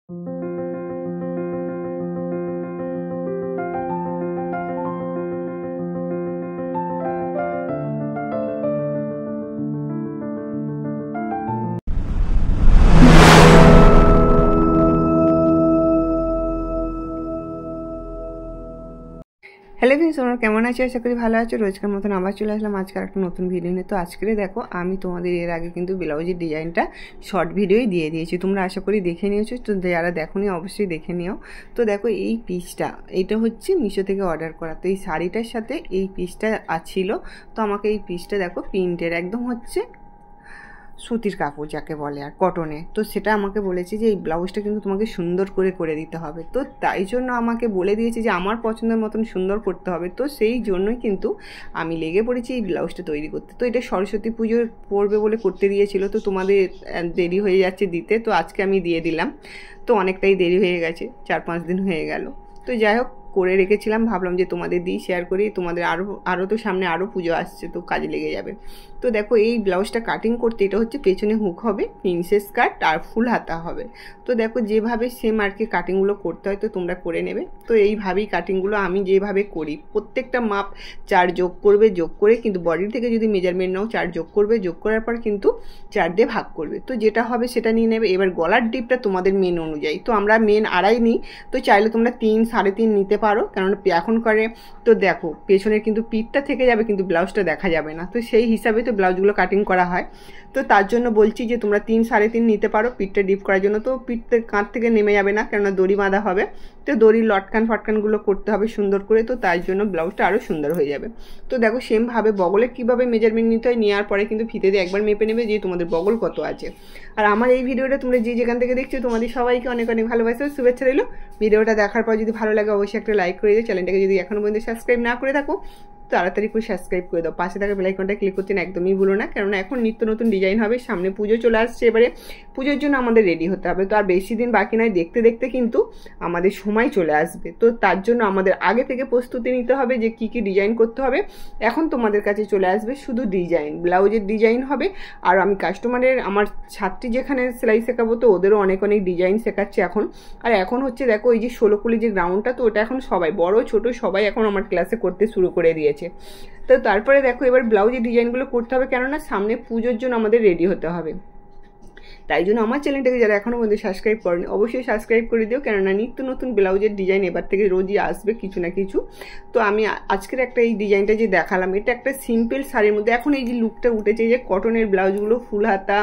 Hello friends, তোমরা কেমন আছো? আশা করি ভালো আছো। রোজকার মতন আবার চলে আসলাম আজকে একটা নতুন ভিডিও নিয়ে। তো আজকে দেখো, আমি তোমাদের এর আগে কিন্তু ব্লাউজের ডিজাইনটা শর্ট ভিডিওই দিয়ে দিয়েছি, তোমরা আশা করি দেখে নিয়েছো। তো যারা দেখোনি অবশ্যই দেখে নিও। তো দেখো, এই পিসটা এটা হচ্ছে মিশো থেকে অর্ডার করা। তো এই শাড়িটার সাথে এই পিসটা ছিল। তো আমাকে এই পিসটা দেখো প্রিন্টের একদম হচ্ছে সুতির কাপড় যাকে বলে, আর কটনে। তো সেটা আমাকে বলেছে যে এই ব্লাউজটা কিন্তু তোমাকে সুন্দর করে দিতে হবে। তো তাই জন্য আমাকে বলে দিয়েছে যে আমার পছন্দের মতন সুন্দর করতে হবে। তো সেই জন্যই কিন্তু আমি লেগে পড়েছি এই ব্লাউজটা তৈরি করতে। তো এটা সরস্বতী পুজোর পড়বে বলে করতে দিয়েছিল, তো তোমাদের দেরি হয়ে যাচ্ছে দিতে, তো আজকে আমি দিয়ে দিলাম। তো অনেকটাই দেরি হয়ে গেছে, 4-5 দিন হয়ে গেল। তো যাই হোক, করে রেখেছিলাম, ভাবলাম যে তোমাদের দিই শেয়ার করি। তোমাদের আরও তো সামনে আরও পুজো আসছে, তো কাজে লেগে যাবে। তো দেখো, এই ব্লাউজটা কাটিং করতে এটা হচ্ছে পেছনে হুক হবে, প্রিন্সেস কাট আর ফুল হাতা হবে। তো দেখো, যেভাবে সেম আর কি কাটিংগুলো করতে হয় তো তোমরা করে নেবে। তো এইভাবেই কাটিংগুলো আমি যেভাবে করি, প্রত্যেকটা মাপ 4 যোগ করে কিন্তু বডি থেকে যদি মেজারমেন্ট নাও 4 যোগ করার পর কিন্তু 4 দিয়ে ভাগ করবে। তো যেটা হবে সেটা নিয়ে নেবে। এবার গলার ডিপটা তোমাদের মেন অনুযায়ী, তো আমরা মেন 2.5 নিই। তো চাইলে তোমরা 3, 3.5 নিতে পারো, কারণ এখন করে তো দেখো পেছনের কিন্তু পিঠটা থেকে যাবে কিন্তু ব্লাউজটা দেখা যাবে না। তো সেই হিসাবে তো ব্লাউজগুলো কাটিং করা হয়। তো তার জন্য বলছি যে তোমরা 3, 3.5 নিতে পারো পিঠটা ডিপ করার জন্য। তো পিঠটা কাঁধ থেকে নেমে যাবে না, কেননা দড়ি বাঁধা হবে। তো দড়ির লটকান ফটকানগুলো করতে হবে সুন্দর করে, তো তাই জন্য ব্লাউজটা আরও সুন্দর হয়ে যাবে। তো দেখো, সেমভাবে বগলে কীভাবে মেজারমেন্ট নিতে হয়, নেওয়ার পরে কিন্তু ফিতে দিয়ে একবার মেপে নেবে যে তোমাদের বগল কত আছে। আর আমার এই ভিডিওটা তোমরা যে যেখান থেকে দেখছো তোমাদের সবাইকে অনেক অনেক ভালোবাসা, শুভেচ্ছা রইল। ভিডিওটা দেখার পর যদি ভালো লাগে অবশ্যই একটা লাইক করে দিও। চ্যানেলটাকে যদি এখনও পর্যন্ত সাবস্ক্রাইব না করে থাকো তাড়াতাড়ি করে সাবস্ক্রাইব করে দাও। পাশে থাকা বেল আইকনটা ক্লিক করতে একদমই ভুলো না, কেননা এখন নিত্য নতুন ডিজাইন হবে। সামনে পুজো চলে আসছে, এবারে পুজোর জন্য আমাদের রেডি হতে হবে। তো আর বেশি দিন বাকি নয়, দেখতে দেখতে কিন্তু আমাদের সময় চলে আসবে। তো তার জন্য আমাদের আগে থেকে প্রস্তুতি নিতে হবে যে কী কী ডিজাইন করতে হবে। এখন তোমাদের কাছে চলে আসবে শুধু ডিজাইন, ব্লাউজের ডিজাইন হবে। আর আমি কাস্টমারের, আমার ছাত্রী যেখানে সেলাই শেখাবো তো ওদেরও অনেক অনেক ডিজাইন শেখাচ্ছে এখন। আর এখন হচ্ছে দেখো, এই যে 16 কুলি যে গ্রাউন্ডটা, তো ওটা এখন সবাই বড় ছোট সবাই এখন আমার ক্লাসে করতে শুরু করে দিয়েছে। তো তারপরে দেখো, এবার ব্লাউজের ডিজাইনগুলো করতে হবে, কেননা সামনে পুজোর জন্য আমাদের রেডি হতে হবে। তাই জন্য আমার চ্যানেলটাকে যারা এখনও পর্যন্ত সাবস্ক্রাইব করেনি অবশ্যই সাবস্ক্রাইব করে দিও, কেননা নিত্য নতুন ব্লাউজের ডিজাইন এবার থেকে রোজই আসবে কিছু না কিছু। তো আমি আজকের একটা এই ডিজাইনটা যে দেখালাম, এটা একটা সিম্পল শাড়ির মধ্যে এখন এই যে লুকটা উঠেছে, যে কটনের ব্লাউজগুলো ফুল হাতা,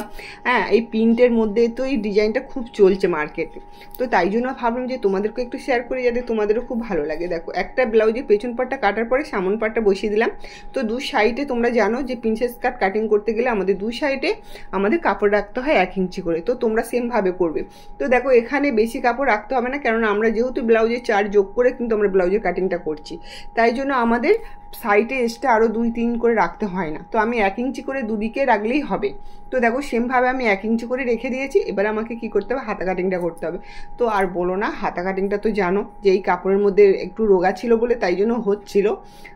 হ্যাঁ এই প্রিন্টের মধ্যে, তো এই ডিজাইনটা খুব চলছে মার্কেটে। তো তাই জন্য ভাবলাম যে তোমাদেরকে একটু শেয়ার করি, যাতে তোমাদেরও খুব ভালো লাগে। দেখো, একটা ব্লাউজের পেছন পাটটা কাটার পরে সামন পাটটা বসিয়ে দিলাম। তো 2 সাইডে তোমরা জানো যে প্রিন্সেস কাট কাটিং করতে গেলে আমাদের 2 সাইডে আমাদের কাপড় রাখতে হয় 1 ইঞ্চি করে। তো তোমরা সেমভাবে করবে। তো দেখো, এখানে বেশি কাপড় রাখতে হবে না, কারণ আমরা যেহেতু ব্লাউজে 4 যোগ করে কিন্তু আমরা ব্লাউজের কাটিংটা করছি, তাই জন্য আমাদের সাইডে এক্সট্রা আরও 2-3 করে রাখতে হয় না। তো আমি 1 ইঞ্চি করে দুদিকে রাখলেই হবে। তো দেখো, সেমভাবে আমি 1 ইঞ্চি করে রেখে দিয়েছি। এবার আমাকে কি করতে হবে, হাতা কাটিংটা করতে হবে। তো আর বলো না, হাতা কাটিংটা তো জানো যে এই কাপড়ের মধ্যে একটু রোগা ছিল বলে তাই জন্য হচ্ছিল।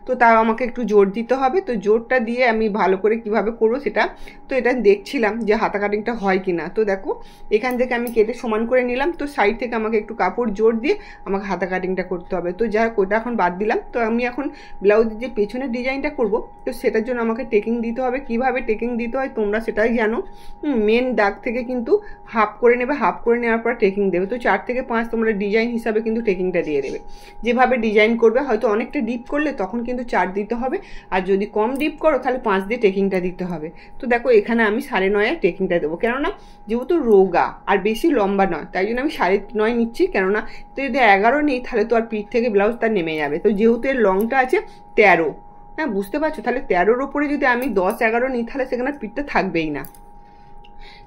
তো তাও আমাকে একটু জোর দিতে হবে। তো জোরটা দিয়ে আমি ভালো করে কিভাবে করবো সেটা, তো এটা দেখছিলাম যে হাতা কাটিংটা হয় কি না। তো দেখো, এখান থেকে আমি কেটে সমান করে নিলাম। তো সাইড থেকে আমাকে একটু কাপড় জোর দিয়ে আমাকে হাতা কাটিংটা করতে হবে। তো যাই হোক, ওটা এখন বাদ দিলাম। তো আমি এখন ব্লাউজের যে পেছনের ডিজাইনটা করব, তো সেটার জন্য আমাকে টেকিং দিতে হবে। কিভাবে টেকিং দিতে হয় তোমরা সেটাই জানো। মেন দাগ থেকে কিন্তু হাফ করে নেবে, হাফ করে নেওয়ার পর টেকিং দেবে। তো 4 থেকে 5 তোমরা ডিজাইন হিসাবে কিন্তু টেকিংটা দিয়ে দেবে। যেভাবে ডিজাইন করবে, হয়তো অনেকটা ডিপ করলে তখন কিন্তু 4 দিতে হবে, আর যদি কম ডিপ করো তাহলে 5 দিয়ে টেকিংটা দিতে হবে। তো দেখো, এখানে আমি 9.5 টেকিংটা দেবো, কেননা যেহেতু রোগা আর বেশি লম্বা নয়, তাই জন্য আমি 9.5 নিচ্ছি। কেননা তো যদি 11 নিই তাহলে তো আর পিঠ থেকে ব্লাউজ তার নেমে যাবে। তো যেহেতু এর লংটা আছে 13, হ্যাঁ বুঝতে পারছো, তাহলে 13-র ওপরে যদি আমি 10-11 নিই তাহলে সেখানে পিঠটা থাকবেই না।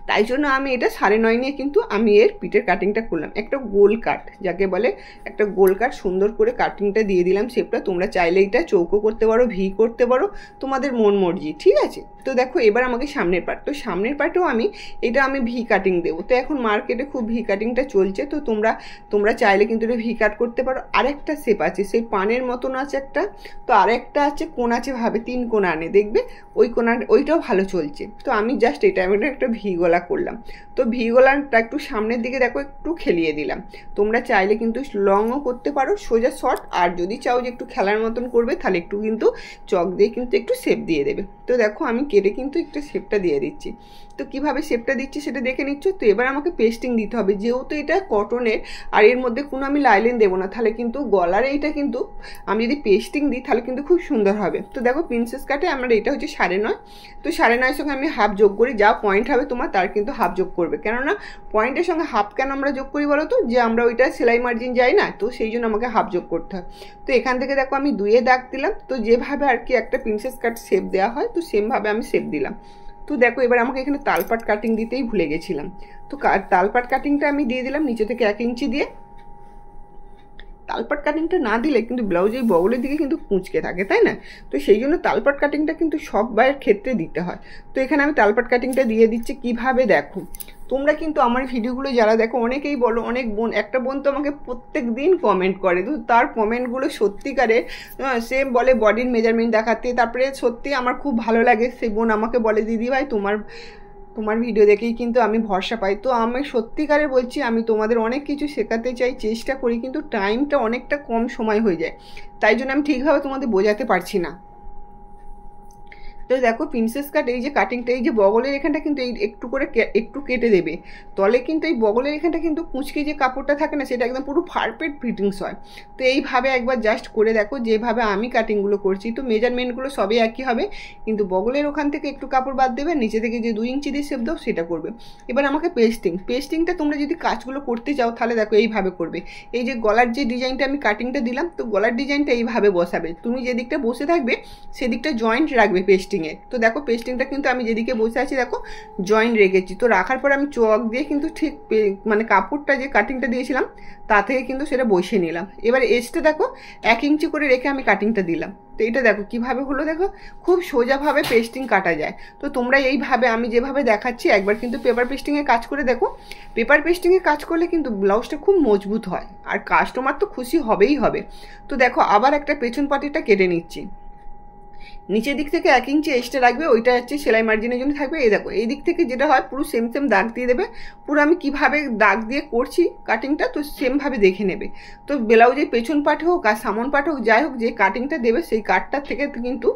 তাই জন্য আমি এটা 9.5 নিয়ে কিন্তু আমি এর পিঠের কাটিংটা করলাম। একটা গোল কাট যাকে বলে, একটা গোল কাট সুন্দর করে কাটিংটা দিয়ে দিলাম শেপটা। তোমরা চাইলে এটা চৌকো করতে পারো, ভি করতে পারো, তোমাদের মন মর্জি, ঠিক আছে। তো দেখো এবার আমাকে সামনের পার্ট, তো সামনের পার্টেও এটা আমি ভি কাটিং দেবো। তো এখন মার্কেটে খুব ভি কাটিংটা চলছে, তো তোমরা চাইলে কিন্তু এটা ভি কাট করতে পারো। আরেকটা শেপ আছে সেই পানের মতন আছে একটা, তো আরেকটা আছে কোণ আছে ভাবে 3 কোণ আনে দেখবে, ওইটাও ভালো চলছে। তো আমি জাস্ট এটা একটা ভি গলা করলাম। তো ভি গলাটা একটু সামনের দিকে দেখো একটু খেলিয়ে দিলাম। তোমরা চাইলে কিন্তু লংও করতে পারো, সোজা শর্ট, আর যদি চাও যে একটু খেলার মতন করবে তাহলে একটু কিন্তু চক দিয়ে কিন্তু একটু শেপ দিয়ে দেবে। তো দেখো আমি কেটে কিন্তু একটু শেপটা দিয়ে দিচ্ছি। তো কিভাবে শেপটা দিচ্ছি সেটা দেখে নিচ্ছ। তো এবার আমাকে পেস্টিং দিতে হবে, যেহেতু এটা কটনের আর এর মধ্যে কোনো আমি লাইলেন দেবো না, তাহলে কিন্তু গলার এইটা কিন্তু আমি যদি পেস্টিং দিই তাহলে কিন্তু খুব সুন্দর হবে। তো দেখো প্রিন্সেস কাটে আমার এটা হচ্ছে 9.5, তো 9.5 সঙ্গে আমি হাফ যোগ করি, যা পয়েন্ট হবে তোমার তার কিন্তু হাফ যোগ করবে। কেননা পয়েন্টের সঙ্গে হাফ কেন আমরা যোগ করি বলো তো, যে আমরা ওইটা সেলাই মার্জিন যাই না, তো সেই জন্য আমাকে হাফ যোগ করতে হয়। তো এখান থেকে দেখো আমি 2 দাগ দিলাম। তো যেভাবে আর কি একটা প্রিন্সেস কাট শেপ দেওয়া হয়, তো সেমভাবে আমি শেপ দিলাম। তো দেখো এবার আমাকে এখানে তালপাট কাটিং দিতেই ভুলে গেছিলাম। তো তালপাট কাটিংটা আমি দিয়ে দিলাম নিচে থেকে 1 ইঞ্চি দিয়ে। তালপাট কাটিংটা না দিলে কিন্তু ব্লাউজের বগলের দিকে কিন্তু কুঁচকে থাকে, তাই না? তো সেই জন্য তালপাট কাটিংটা কিন্তু সব বাইয়ের ক্ষেত্রে দিতে হয়। তো এখানে আমি তালপাট কাটিংটা দিয়ে দিচ্ছি। কিভাবে দেখো, তোমরা কিন্তু আমার ভিডিওগুলো যারা দেখো অনেকেই বলো, অনেক বোন, একটা বোন তো আমাকে প্রত্যেক দিন কমেন্ট করে, তো তার কমেন্টগুলো সত্যিকারের, সে বলে বডির মেজারমেন্ট দেখাতে, তারপরে সত্যি আমার খুব ভালো লাগে। সেই বোন আমাকে বলে দিদি ভাই তোমার ভিডিও দেখেই কিন্তু আমি ভরসা পাই। তো আমি সত্যিকারে বলছি, আমি তোমাদের অনেক কিছু শেখাতে চাই, চেষ্টা করি, কিন্তু টাইমটা অনেকটা কম সময় হয়ে যায়, তাই জন্য আমি ঠিকভাবে তোমাদের বোঝাতে পারছি না। তো দেখো প্রিন্সেস কাট এই যে কাটিংটা, এই যে বগলের এখানটা কিন্তু এই একটু করে একটু কেটে দেবে, তলে কিন্তু এই বগলের এখানটা কিন্তু কুঁচকে যে কাপড়টা থাকে না, সেটা একদম পুরো পারফেক্ট ফিটিংস হয়। তো এইভাবে একবার জাস্ট করে দেখো, যেভাবে আমি কাটিংগুলো করছি। তো মেজারমেন্টগুলো সবই একই হবে, কিন্তু বগলের ওখান থেকে একটু কাপড় বাদ দেবে, নিচে থেকে যে 2 ইঞ্চি দিয়ে শেপ দাও সেটা করবে। এবার আমাকে পেস্টিংটা তোমরা যদি কাজগুলো করতে চাও তাহলে দেখো এইভাবে করবে। এই যে গলার যে ডিজাইনটা আমি কাটিংটা দিলাম, তো গলার ডিজাইনটা এইভাবে বসাবে। তুমি যেদিকটা বসে থাকবে সেদিকটা জয়েন্ট রাখবে পেস্টিংয়ে। তো দেখো পেস্টিংটা কিন্তু আমি যেদিকে বসে আছি দেখো জয়েন্ট রেখেছি। তো রাখার পর আমি চক দিয়ে কিন্তু ঠিক মানে কাপড়টা যে কাটিংটা দিয়েছিলাম তা থেকে কিন্তু সেটা বসিয়ে নিলাম। এবার এজটা দেখো 1 ইঞ্চি করে রেখে আমি কাটিংটা দিলাম। তো এটা দেখো কিভাবে হলো, দেখো খুব সোজাভাবে পেস্টিং কাটা যায়। তো তোমরা এইভাবে আমি যেভাবে দেখাচ্ছি একবার কিন্তু পেপার পেস্টিংয়ে কাজ করে দেখো। পেপার পেস্টিংয়ে কাজ করলে কিন্তু ব্লাউজটা খুব মজবুত হয়, আর কাস্টমার তো খুশি হবেই হবে। তো দেখো আবার একটা পেছন পাটিটা কেটে নিচ্ছি। নিচের দিক থেকে 1 ইঞ্চি এক্সট্রা রাখবে, ওইটা হচ্ছে সেলাই মার্জিনের জন্য থাকবে। এই দেখো এই দিক থেকে যেটা হয় পুরো সেম দাগ দিয়ে দেবে। পুরো আমি কিভাবে দাগ দিয়ে করছি কাটিংটা, তো সেমভাবে দেখে নেবে। তো ব্লাউজের পেছন পাট হোক আর সামন পাট হোক, যাই হোক, যে কাটিংটা দেবে সেই কাটটার থেকে কিন্তু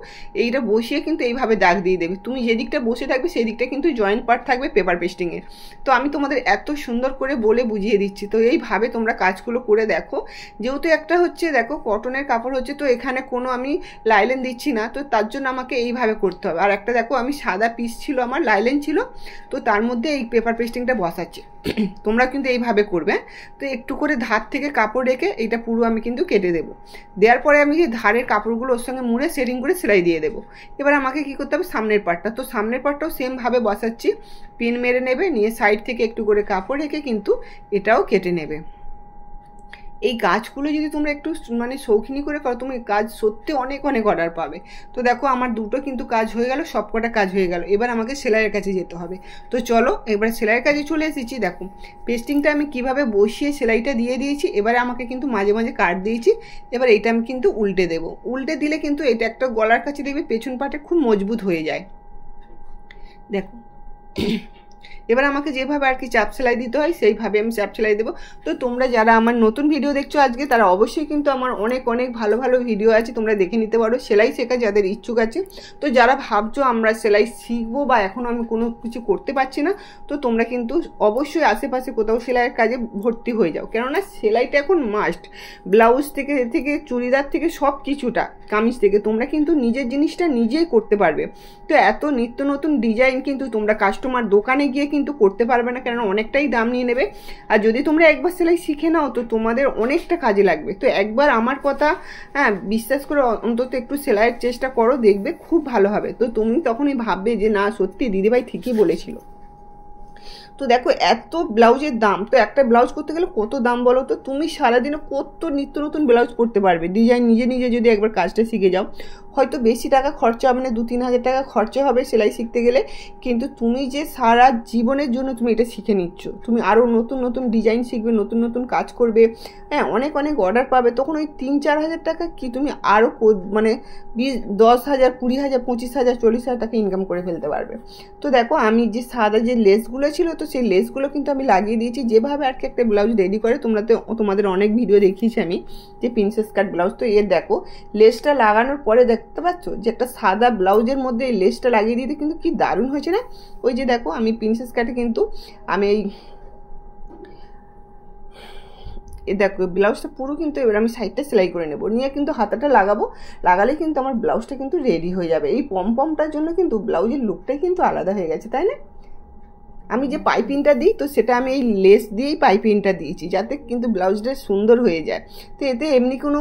এইটা বসিয়ে কিন্তু এইভাবে দাগ দিয়ে দেবে। তুমি যে দিকটা বসে থাকবে সেই দিকটা কিন্তু জয়েন্ট পার্ট থাকবে পেপার পেস্টিংয়ের। তো আমি তোমাদের এত সুন্দর করে বলে বুঝিয়ে দিচ্ছি। তো এইভাবে তোমরা কাজগুলো করে দেখো। যেহেতু একটা হচ্ছে দেখো কটনের কাপড় হচ্ছে, তো এখানে কোনো আমি লাইলেন দিচ্ছি না, তো তার জন্য আমাকে এইভাবে করতে হবে। আর একটা দেখো আমি সাদা পিস ছিল, আমার লাইলেন ছিল, তো তার মধ্যে এই পেপার পেস্টিংটা বসাচ্ছি। তোমরা কিন্তু এইভাবে করবে। তো একটু করে ধার থেকে কাপড় রেখে এইটা পুরো আমি কিন্তু কেটে দেবো। দেওয়ার পরে আমি যে ধারের কাপড়গুলো ওর সঙ্গে মুড়ে সেটিং করে সেলাই দিয়ে দেবো। এবার আমাকে কি করতে হবে, সামনের পার্টটা, তো সামনের পার্টটাও সেমভাবে বসাচ্ছি। পিন মেরে নেবে, নিয়ে সাইড থেকে একটু করে কাপড় রেখে কিন্তু এটাও কেটে নেবে। এই কাজগুলো যদি তোমরা একটু মানে শৌখিনী করে করো, তুমি কাজ সত্যি অনেক অনেক অর্ডার পাবে। তো দেখো আমার দুটো কিন্তু কাজ হয়ে গেল, সব কটা কাজ হয়ে গেল। এবার আমাকে সেলাইয়ের কাছে যেতে হবে। তো চলো এবার সেলাইয়ের কাজে চলে এসেছি। দেখো পেস্টিংটা আমি কিভাবে বসিয়ে সেলাইটা দিয়ে দিয়েছি। এবারে আমাকে কিন্তু মাঝে মাঝে কাট দিয়েছি। এবার এটা আমি কিন্তু উল্টে দেবো। উল্টে দিলে কিন্তু এটা একটা গলার কাছে দেখবে পেছন পাটে খুব মজবুত হয়ে যায়। দেখো এবার আমাকে যেভাবে আর কি চাপ সেলাই দিতে হয় সেইভাবে আমি চাপ সেলাই দেবো। তো তোমরা যারা আমার নতুন ভিডিও দেখছো আজকে, তারা অবশ্যই কিন্তু আমার অনেক অনেক ভালো ভালো ভিডিও আছে, তোমরা দেখে নিতে পারো। সেলাই শেখা যাদের ইচ্ছুক আছে, তো যারা ভাবছো আমরা সেলাই শিখবো বা এখন আমি কোনো কিছু করতে পারছি না, তো তোমরা কিন্তু অবশ্যই আশেপাশে কোথাও সেলাইয়ের কাজে ভর্তি হয়ে যাও। কেননা সেলাইটা এখন মাস্ট। ব্লাউজ থেকে চুড়িদার থেকে সব কিছুটা, কামিজ থেকে তোমরা কিন্তু নিজের জিনিসটা নিজেই করতে পারবে। তো এত নিত্য নতুন ডিজাইন কিন্তু তোমরা কাস্টমার দোকানে গিয়ে কিন্তু করতে পারবে না, কারণ অনেকটাই দাম নিয়ে নেবে। আর যদি তোমরা একবার সেলাই শিখে নাও তো তোমাদের অনেকটা কাজে লাগবে। তো একবার আমার কথা বিশ্বাস করে অন্তত একটু সেলাইয়ের চেষ্টা করো, দেখবে খুব ভালো হবে। তো তুমি তখনই ভাববে যে না সত্যি দিদিভাই ঠিকই বলেছিল। তো দেখো এত ব্লাউজের দাম, তো একটা ব্লাউজ করতে গেলে কত দাম বলো তো। তুমি সারাদিনে কত নিত্য নতুন ব্লাউজ করতে পারবে ডিজাইন নিজে নিজে যদি একবার কাজটা শিখে যাও। হয়তো বেশি টাকা খরচা হবে না, 2-3 হাজার টাকা খরচা হবে সেলাই শিখতে গেলে, কিন্তু তুমি যে সারা জীবনের জন্য তুমি এটা শিখে নিচ্ছ, তুমি আরও নতুন নতুন ডিজাইন শিখবে, নতুন নতুন কাজ করবে, হ্যাঁ অনেক অনেক অর্ডার পাবে, তখন ওই 3-4 হাজার টাকা কি তুমি আরও মানে 10,000, 20,000, 25,000, 40,000 টাকা ইনকাম করে ফেলতে পারবে। তো দেখো আমি যে সাদা যে লেসগুলো ছিল, তো সেই লেসগুলো কিন্তু আমি লাগিয়ে দিয়েছি যেভাবে আর কি একটা ব্লাউজ রেডি করে। তোমাদের অনেক ভিডিও দেখিয়েছি আমি যে প্রিন্সেস কাট ব্লাউজ। তো এর দেখো লেসটা লাগানোর পরে দেখতে পাচ্ছ যে একটা সাদা ব্লাউজের মধ্যে এই লেসটা লাগিয়ে দিতে কিন্তু কি দারুণ হয়েছে না। ওই যে দেখো আমি প্রিন্সেস কাটে কিন্তু আমি এই দেখো ব্লাউজটা পুরো কিন্তু এবার আমি সাইডটা সেলাই করে নেব, নিয়ে কিন্তু হাতাটা লাগাবো, লাগালে কিন্তু আমার ব্লাউজটা কিন্তু রেডি হয়ে যাবে। এই পমপমটার জন্য কিন্তু ব্লাউজের লুকটাই কিন্তু আলাদা হয়ে গেছে, তাই না? আমি যে পাইপিংটা দিই তো সেটা আমি এই লেস দিয়েই পাইপিংটা দিয়েছি যাতে কিন্তু ব্লাউজটা সুন্দর হয়ে যায়। তো এতে এমনি কোনো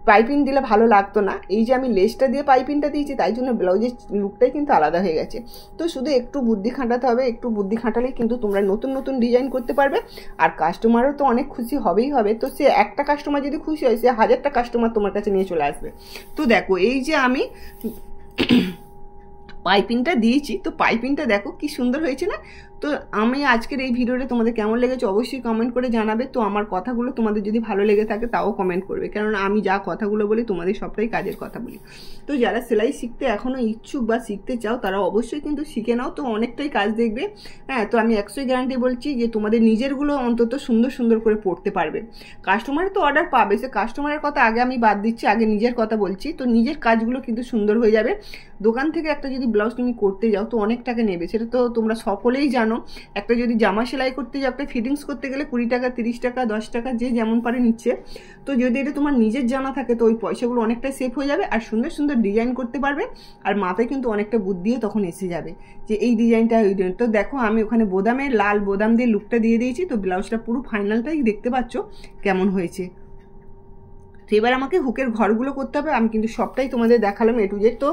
পাইপিং দিলে ভালো লাগতো না, এই যে আমি লেসটা দিয়ে পাইপিংটা দিয়েছি তাই জন্য ব্লাউজের লুকটাই কিন্তু আলাদা হয়ে গেছে। তো শুধু একটু বুদ্ধি খাটাতে হবে, একটু বুদ্ধি খাটালেই কিন্তু তোমরা নতুন নতুন ডিজাইন করতে পারবে, আর কাস্টমারও তো অনেক খুশি হবেই হবে। তো সে একটা কাস্টমার যদি খুশি হয় সে 1000টা কাস্টমার তোমার কাছে নিয়ে চলে আসবে। তো দেখো এই যে আমি পাইপিংটা দিয়েছি, তো পাইপিংটা দেখো কি সুন্দর হয়েছে না। তো আমি আজকের এই ভিডিওটা তোমাদের কেমন লেগেছে অবশ্যই কমেন্ট করে জানাবে। তো আমার কথাগুলো তোমাদের যদি ভালো লেগে থাকে তাও কমেন্ট করবে, কারণ আমি যা কথাগুলো বলি তোমাদের সবটাই কাজের কথা বলি। তো যারা সেলাই শিখতে এখনও ইচ্ছুক বা শিখতে চাও তারা অবশ্যই কিন্তু শিখে নাও, তো অনেকটাই কাজ দেখবে। হ্যাঁ তো আমি 100 গ্যারান্টি বলছি যে তোমাদের নিজেরগুলো অন্তত সুন্দর সুন্দর করে পড়তে পারবে। কাস্টমারের তো অর্ডার পাবে, সে কাস্টমারের কথা আগে আমি বাদ দিচ্ছি, আগে নিজের কথা বলছি। তো নিজের কাজগুলো কিন্তু সুন্দর হয়ে যাবে। দোকান থেকে একটা যদি ব্লাউজ তুমি করতে যাও তো অনেক টাকা নেবে, সেটা তো তোমরা সকলেই জানো। একটা যদি জামা সেলাই করতে যাও, একটা ফিটিংস করতে গেলে 20 টাকা, 30 টাকা, 10 টাকা যে যেমন পারে নিচ্ছে। তো যদি এটা তোমার নিজের জানা থাকে তো ওই পয়সাগুলো অনেকটা সেভ হয়ে যাবে, আর সুন্দর সুন্দর ডিজাইন করতে পারবে, আর মাথায় কিন্তু অনেকটা বুদ্ধিও তখন এসে যাবে যে এই ডিজাইনটা ওই ডিজাইন। তো দেখো আমি ওখানে বোদামের লাল বোদাম দিয়ে লুকটা দিয়ে দিয়েছি, তো ব্লাউজটা পুরো ফাইনালটাই দেখতে পাচ্ছ কেমন হয়েছে। তো এবার আমাকে হুকের ঘরগুলো করতে হবে, আমি কিন্তু সবটাই তোমাদের দেখালাম এ টু জেড। তো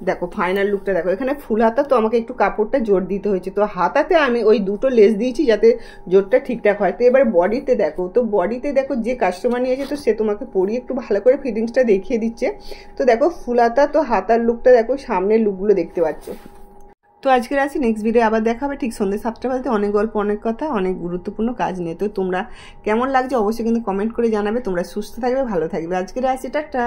দেখো ফাইনাল লুকটা দেখো, এখানে ফুল হাতা, তো আমাকে একটু কাপড়টা জোর দিতে হয়েছে, তো হাতাতে আমি ওই দুটো লেস দিয়েছি যাতে জোরটা ঠিকঠাক হয়। তো এবার বডিতে দেখো, তো বডিতে দেখো যে কাস্টমার নিয়েছে তো সে তোমাকে পরিয়ে একটু ভালো করে ফিটিংসটা দেখিয়ে দিচ্ছে। তো দেখো ফুল হাতা, তো হাতার লুকটা দেখো, সামনের লুকগুলো দেখতে পাচ্ছ। তো আজকের আসি, নেক্সট ভিডিও আবার দেখা হবে ঠিক সন্ধ্যে 7টা বাজে। অনেক গল্প, অনেক কথা, অনেক গুরুত্বপূর্ণ কাজ নিয়ে। তো তোমরা কেমন লাগছে অবশ্যই কিন্তু কমেন্ট করে জানাবে। তোমরা সুস্থ থাকবে, ভালো থাকবে। আজকের আসি, টাটা।